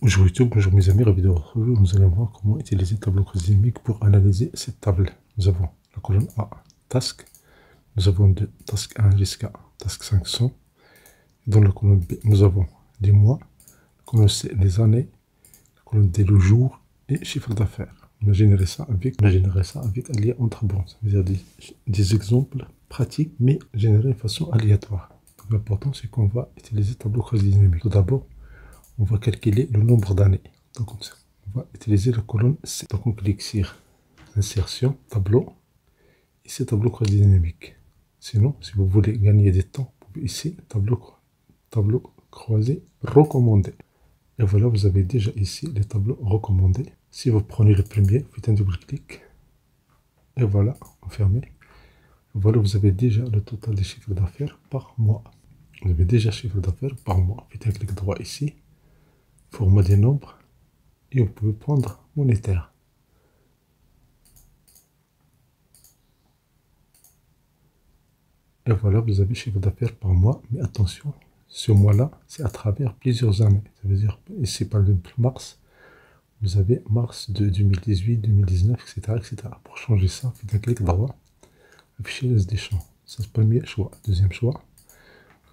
Bonjour YouTube, bonjour mes amis, ravi de vous retrouver. Nous allons voir comment utiliser le tableau croisé dynamique pour analyser cette table. Nous avons la colonne A, task. Nous avons de task 1 jusqu'à task 500. Dans la colonne B, nous avons des mois, la colonne C, les années, la colonne D, le jour et chiffre d'affaires. On a généré ça avec un lien entre bandes, c'est-à-dire des exemples pratiques, mais générés de façon aléatoire. L'important, c'est qu'on va utiliser le tableau croisé dynamique. Tout d'abord, on va calculer le nombre d'années. Donc, on va utiliser la colonne C. Donc, on clique sur Insertion, Tableau, ici, Tableau croisé dynamique. Sinon, si vous voulez gagner du temps, vous pouvez ici, Tableau croisé recommandé. Et voilà, vous avez déjà ici les tableaux recommandés. Si vous prenez le premier, faites un double-clic. Et voilà, enfermé. Voilà, vous avez déjà le total des chiffres d'affaires par mois. Vous avez déjà le chiffre d'affaires par mois. Faites un clic droit ici. Format des nombres. Et vous pouvez prendre monétaire. Et voilà, vous avez chiffre d'affaires par mois. Mais attention, ce mois-là, c'est à travers plusieurs années. Ça veut dire, ici par exemple mars, vous avez mars de 2018, 2019, etc., etc. Pour changer ça, faites un clic droit. Afficher liste des champs. Ça, c'est le premier choix. Deuxième choix.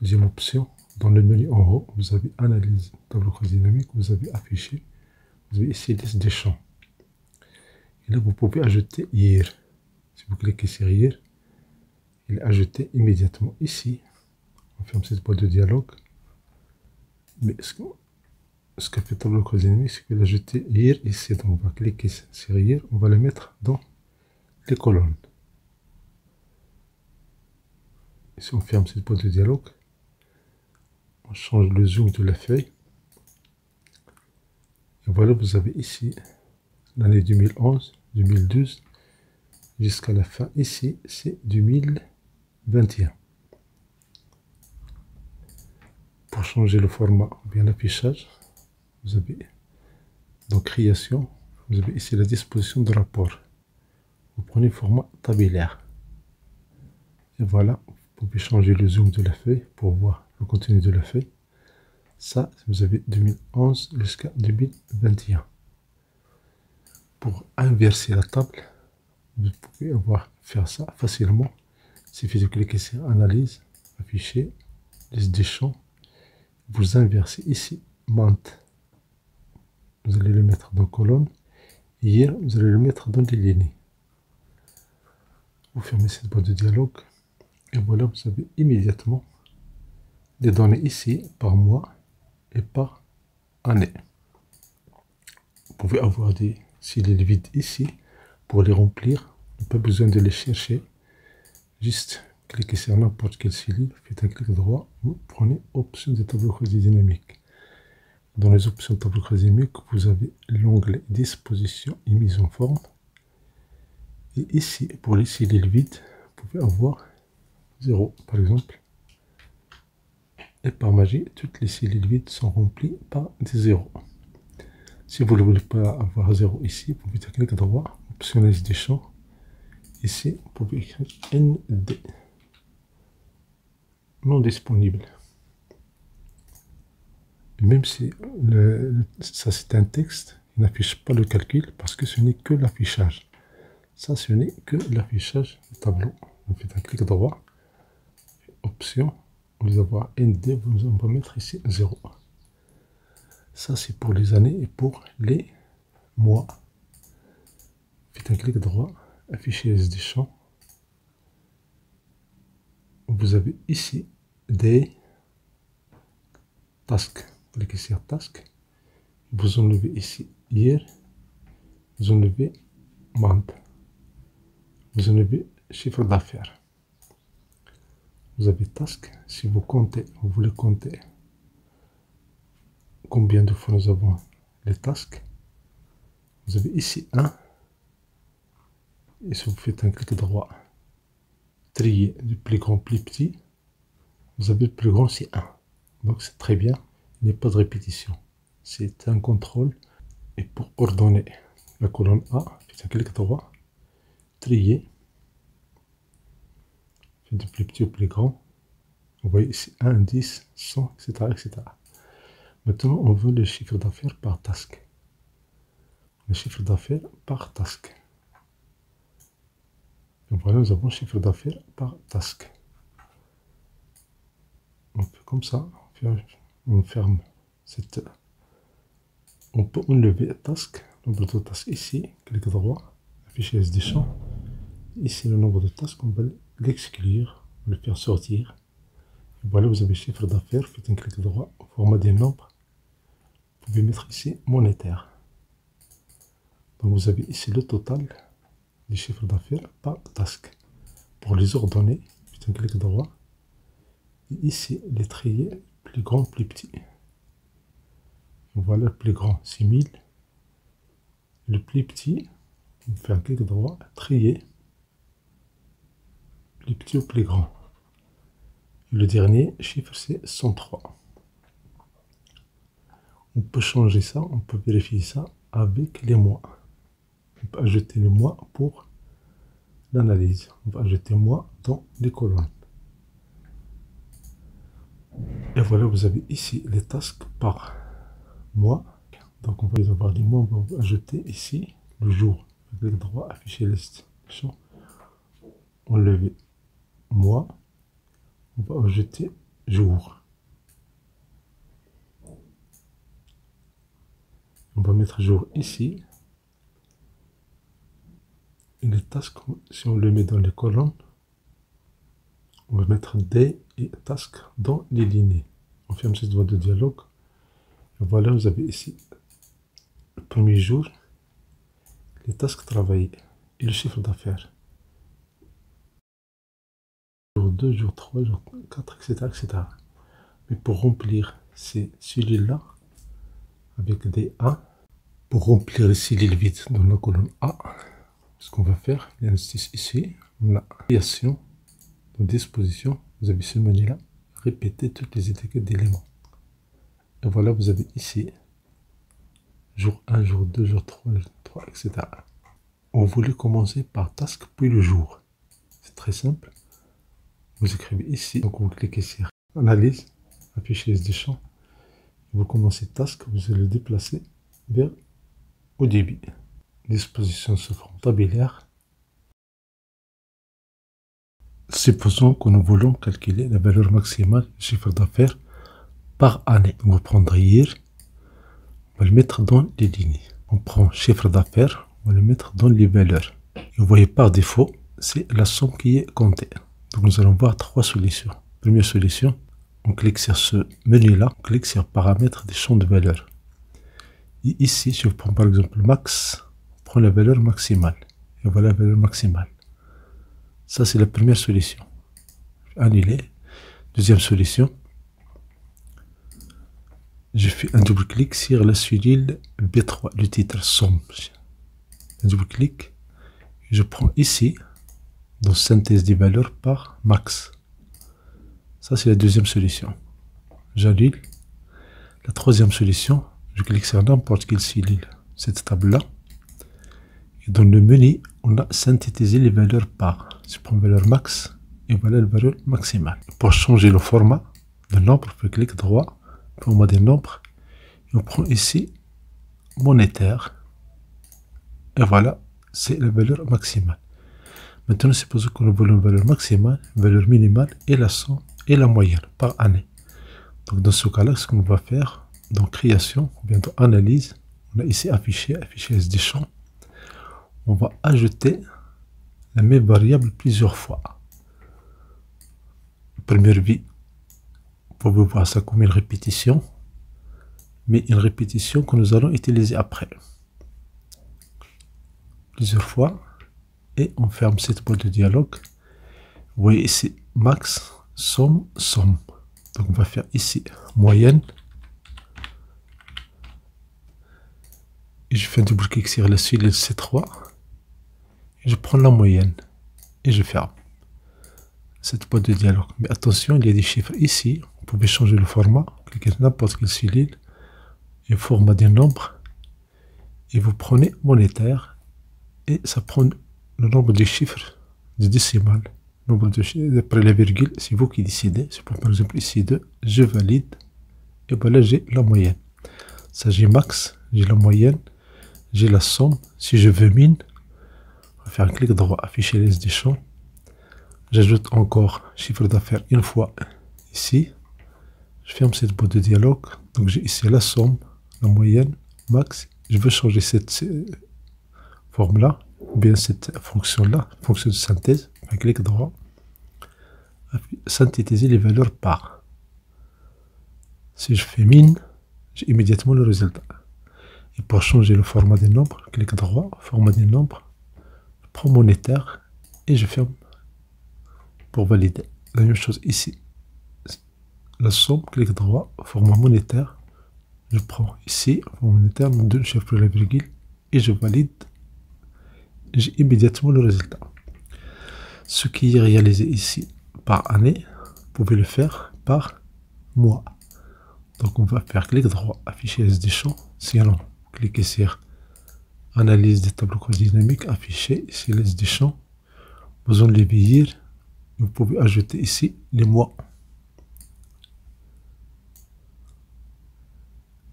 Deuxième option. Dans le menu en haut, vous avez analyse, tableau croisé dynamique, vous avez affiché. Vous avez ici liste des champs. Et là, vous pouvez ajouter hier. Si vous cliquez sur hier, il est ajouté immédiatement ici. On ferme cette boîte de dialogue. Mais ce que fait tableau croisé dynamique, c'est qu'il a ajouté hier ici. Donc, on va cliquer sur hier, on va le mettre dans les colonnes. Ici, on ferme cette boîte de dialogue. On change le zoom de la feuille. Et voilà, vous avez ici l'année 2011, 2012, jusqu'à la fin. Ici, c'est 2021. Pour changer le format ou bien l'affichage, vous avez dans création, vous avez ici la disposition de rapport. Vous prenez le format tabulaire. Et voilà, vous pouvez changer le zoom de la feuille pour voir le contenu de la feuille. Ça, vous avez 2011 jusqu'à 2021. Pour inverser la table, vous pouvez faire ça facilement. Il suffit de cliquer sur Analyse, Afficher, Liste des champs. Vous inversez ici, Monte. Vous allez le mettre dans colonne. Hier, vous allez le mettre dans les lignes. Vous fermez cette boîte de dialogue. Et voilà, vous avez immédiatement des données ici par mois et par année. Vous pouvez avoir des cellules vides ici pour les remplir. Pas besoin de les chercher. Juste cliquez sur n'importe quelle cellule, faites un clic droit, vous prenez option de tableau croisé dynamique. Dans les options de tableau croisé dynamique, vous avez l'onglet disposition et mise en forme. Et ici, pour les cellules vides, vous pouvez avoir 0 par exemple. Et par magie, toutes les cellules vides sont remplies par des 0. Si vous ne voulez pas avoir 0 ici, vous faites un clic droit, option liste des champs. Ici, vous pouvez écrire ND. Non disponible. Même si ça c'est un texte, il n'affiche pas le calcul parce que ce n'est que l'affichage. Ça, ce n'est que l'affichage du tableau. Vous faites un clic droit, option, vous avez ND, on va mettre ici 0. Ça, c'est pour les années et pour les mois. Faites un clic droit, afficher les champs. Vous avez ici des tasks. Cliquez sur task. Vous enlevez ici hier. Vous enlevez month. Vous enlevez chiffre d'affaires. Vous avez task. Si vous comptez, vous voulez compter combien de fois nous avons les tasks. Vous avez ici 1. Et si vous faites un clic droit, trier du plus grand plus petit, vous avez le plus grand, c'est 1. Donc c'est très bien, il n'y a pas de répétition. C'est un contrôle. Et pour ordonner la colonne A, faites un clic droit, trier, faites du plus petit au plus grand. Vous voyez ici 1, 10, 100, etc., etc. Maintenant, on veut le chiffre d'affaires par task. Le chiffre d'affaires par task. Et voilà, nous avons chiffre d'affaires par task. On fait comme ça, on ferme cette... On peut enlever task, nombre de tasks ici, clic droit, afficher S des champs. Ici, le nombre de tasks, on va l'exclure, on va le faire sortir. Et voilà, vous avez chiffre d'affaires, faites un clic droit, format des nombres. Vous pouvez mettre ici monétaire. Donc vous avez ici le total des chiffres d'affaires par task. Pour les ordonner, faites un clic droit. Et ici, les trier, plus grand, plus petit. Voilà, le plus grand, 6000. Le plus petit, on fait un clic droit, trier. Plus petit ou plus grand. Et le dernier chiffre, c'est 103. On peut changer ça, on peut vérifier ça avec les mois. On peut ajouter les mois pour l'analyse. On va ajouter mois dans les colonnes. Et voilà, vous avez ici les tasks par mois. Donc on va avoir les mois, on va ajouter ici le jour. Clic droit, afficher liste. Enlever mois. On va ajouter jour. On va mettre jour ici. Et les tasks, si on le met dans les colonnes, on va mettre des et tasks dans les lignées. On ferme cette voie de dialogue. Et voilà, vous avez ici le premier jour, les tasks travaillés et le chiffre d'affaires. Jour 2, jour 3, jour 4, etc., etc. Mais pour remplir ces cellules-là, avec des A, pour remplir les cellules vides dans la colonne A, ce qu'on va faire, il y a ici, on a création, dans disposition, vous avez ce menu-là, répéter toutes les étiquettes d'éléments. Et voilà, vous avez ici, jour 1, jour 2, jour 3, jour 3, etc. On voulait commencer par task, puis le jour. C'est très simple. Vous écrivez ici, donc vous cliquez sur analyse, afficher des champs. Vous commencez task, vous allez le déplacer vers au début. Disposition se forme tabellaire. Supposons que nous voulons calculer la valeur maximale du chiffre d'affaires par année. On va prendre hier, on va le mettre dans les lignes. On prend chiffre d'affaires, on va le mettre dans les valeurs. Et vous voyez par défaut, c'est la somme qui est comptée. Donc nous allons voir trois solutions. Première solution, on clique sur ce menu-là, on clique sur paramètres des champs de valeur. Et ici, si je prends par exemple max, on prend la valeur maximale. Et voilà la valeur maximale. Ça, c'est la première solution. Annuler. Deuxième solution, je fais un double clic sur la cellule B3, le titre somme. Un double clic. Je prends ici, dans synthèse des valeurs par max. Ça, c'est la deuxième solution. J'annule. La troisième solution, je clique sur n'importe quelle cellule, cette table-là. Et dans le menu, on a synthétisé les valeurs par. Je prends valeur max et voilà la valeur maximale. Pour changer le format de nombre, je clique droit, format des nombres. Et on prend ici monétaire. Et voilà, c'est la valeur maximale. Maintenant, supposons que nous voulons une valeur maximale, une valeur minimale et la somme et la moyenne par année. Donc dans ce cas-là, ce qu'on va faire, dans création, ou bien dans analyse, on a ici affiché des champs. On va ajouter la même variable plusieurs fois. Première vie, vous pouvez voir ça comme une répétition, mais une répétition que nous allons utiliser après. Plusieurs fois. Et on ferme cette boîte de dialogue. Vous voyez ici, max, somme, somme. Donc on va faire ici, moyenne. Et je fais un double clic sur la cellule C3. Et je prends la moyenne. Et je ferme cette boîte de dialogue. Mais attention, il y a des chiffres ici. Vous pouvez changer le format. Cliquez sur n'importe quelle cellule. Et format des nombres. Et vous prenez monétaire. Et ça prend le nombre de chiffres de décimales, nombre de chiffres après la virgule, c'est vous qui décidez. Je prends par exemple ici 2, je valide Et bien là, j'ai la moyenne. Ça, j'ai max, j'ai la moyenne, j'ai la somme. Si je veux mine, on va faire un clic droit, afficher les des champs. J'ajoute encore chiffre d'affaires une fois ici. Je ferme cette boîte de dialogue. Donc j'ai ici la somme, la moyenne, max. Je veux changer cette forme-là, ou bien cette fonction-là, fonction de synthèse. Un clic droit. Synthétiser les valeurs par. Si je fais mine, j'ai immédiatement le résultat. Et pour changer le format des nombres, clic droit, format des nombres, je prends monétaire et je ferme pour valider. La même chose ici. La somme, clic droit, format monétaire, je prends ici, format monétaire, mon deux chef pour la virgule, et je valide. J'ai immédiatement le résultat. Ce qui est réalisé ici par année, vous pouvez le faire par mois. Donc on va faire clic droit, afficher les champs, sinon cliquez sur analyse des tableaux dynamiques, afficher ici les des champs, besoin de les vieillir, vous pouvez ajouter ici les mois.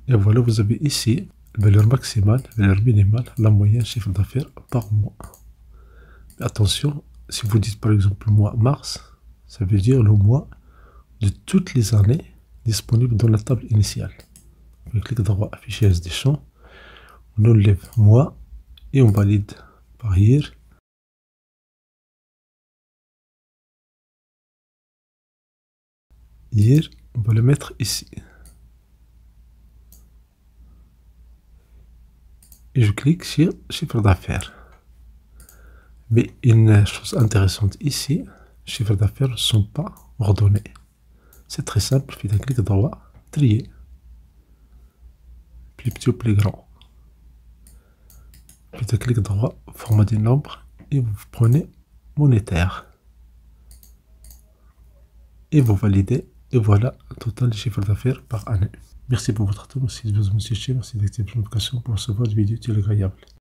Et voilà, vous avez ici valeur maximale, valeur minimale, la moyenne, chiffre d'affaires par mois. Mais attention, si vous dites par exemple le mois mars, ça veut dire le mois de toutes les années disponibles dans la table initiale. On clique droit, afficher des champs, on enlève mois et on valide par year. Year, on va le mettre ici. Et je clique sur chiffre d'affaires. Mais une chose intéressante ici, chiffre d'affaires ne sont pas ordonnés. C'est très simple, faites un clic droit, trier. Plus petit ou plus grand. Faites un clic droit, format des nombres, et vous prenez monétaire. Et vous validez, et voilà le total du chiffre d'affaires par année. Merci pour votre attention. Si vous avez merci d'activer la notification pour recevoir des vidéos agréables.